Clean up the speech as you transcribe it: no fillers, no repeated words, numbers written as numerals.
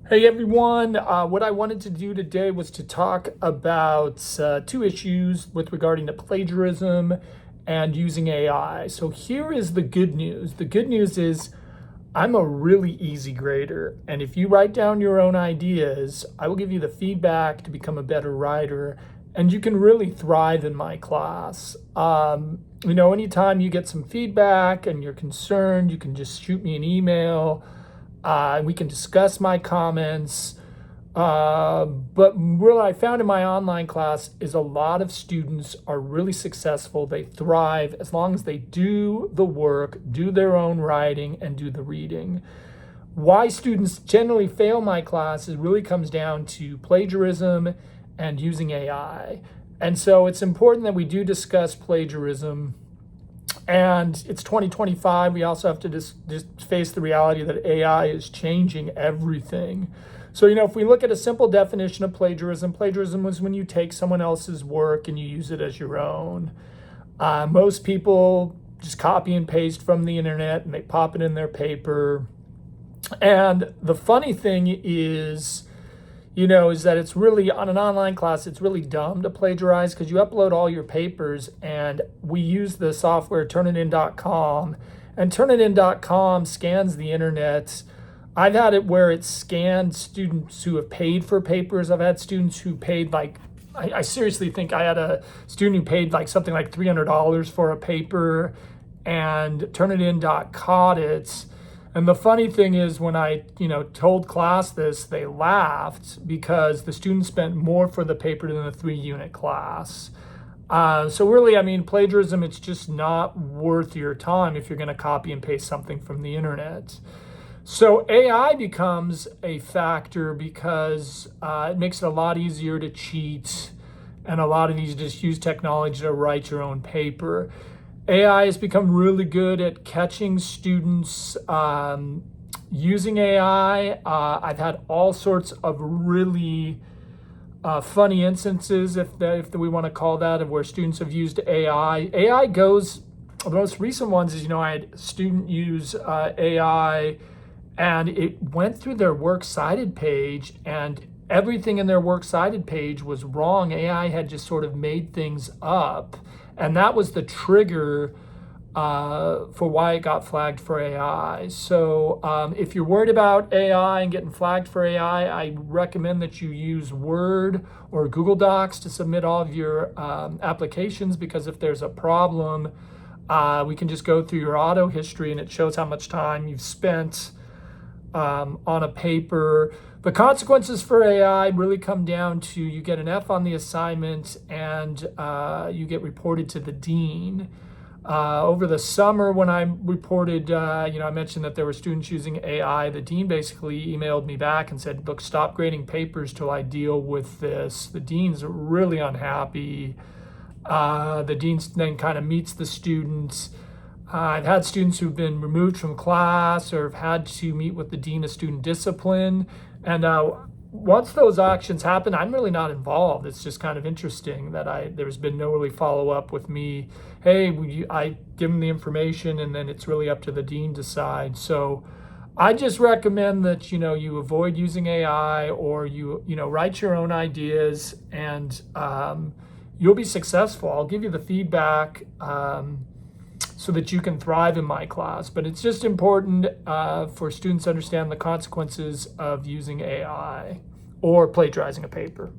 Hey everyone, what I wanted to do today was to talk about two issues with regarding to plagiarism and using AI. So here is the good news. The good news is I'm a really easy grader, and if you write down your own ideas, I will give you the feedback to become a better writer, and you can really thrive in my class. Anytime you get some feedback and you're concerned, you can just shoot me an email. We can discuss my comments. But what I found in my online class is a lot of students are really successful. They thrive as long as they do the work, do their own writing, and do the reading. Why students generally fail my class is really comes down to plagiarism and using AI. And so it's important that we do discuss plagiarism, and it's 2025. We also have to just face the reality that AI is changing everything. So, if we look at a simple definition of plagiarism, plagiarism was when you take someone else's work and you use it as your own. Most people just copy and paste from the internet and they pop it in their paper. And the funny thing is that it's really, on an online class, it's really dumb to plagiarize because you upload all your papers, and we use the software Turnitin.com, and Turnitin.com scans the internet. I've had it where it scanned students who have paid for papers. I've had students who paid I seriously think I had a student who paid something like $300 for a paper, and Turnitin caught it. And the funny thing is, when I, told class this, they laughed because the students spent more for the paper than the 3-unit class. So really, plagiarism, it's just not worth your time if you're going to copy and paste something from the internet. So AI becomes a factor because it makes it a lot easier to cheat, and a lot of these just use technology to write your own paper. AI has become really good at catching students using AI. I've had all sorts of really funny instances, if we want to call that, of where students have used AI. The most recent ones is, I had a student use AI, and it went through their works cited page, and everything in their works cited page was wrong. AI had just sort of made things up. And that was the trigger for why it got flagged for AI. So if you're worried about AI and getting flagged for AI, I recommend that you use Word or Google Docs to submit all of your applications, because if there's a problem, we can just go through your auto history and it shows how much time you've spent on a paper. The consequences for AI really come down to you get an F on the assignment, and you get reported to the dean. Over the summer, when I reported, I mentioned that there were students using AI, the dean basically emailed me back and said, look, stop grading papers till I deal with this. The dean's really unhappy. The dean then kind of meets the students. I've had students who've been removed from class or have had to meet with the dean of student discipline. And once those actions happen, I'm really not involved. It's just kind of interesting that there's been no really follow-up with me. Hey, I give them the information, and then it's really up to the dean to decide. So I just recommend that, you avoid using AI, or you write your own ideas, and you'll be successful. I'll give you the feedback so that you can thrive in my class. But it's just important for students to understand the consequences of using AI or plagiarizing a paper.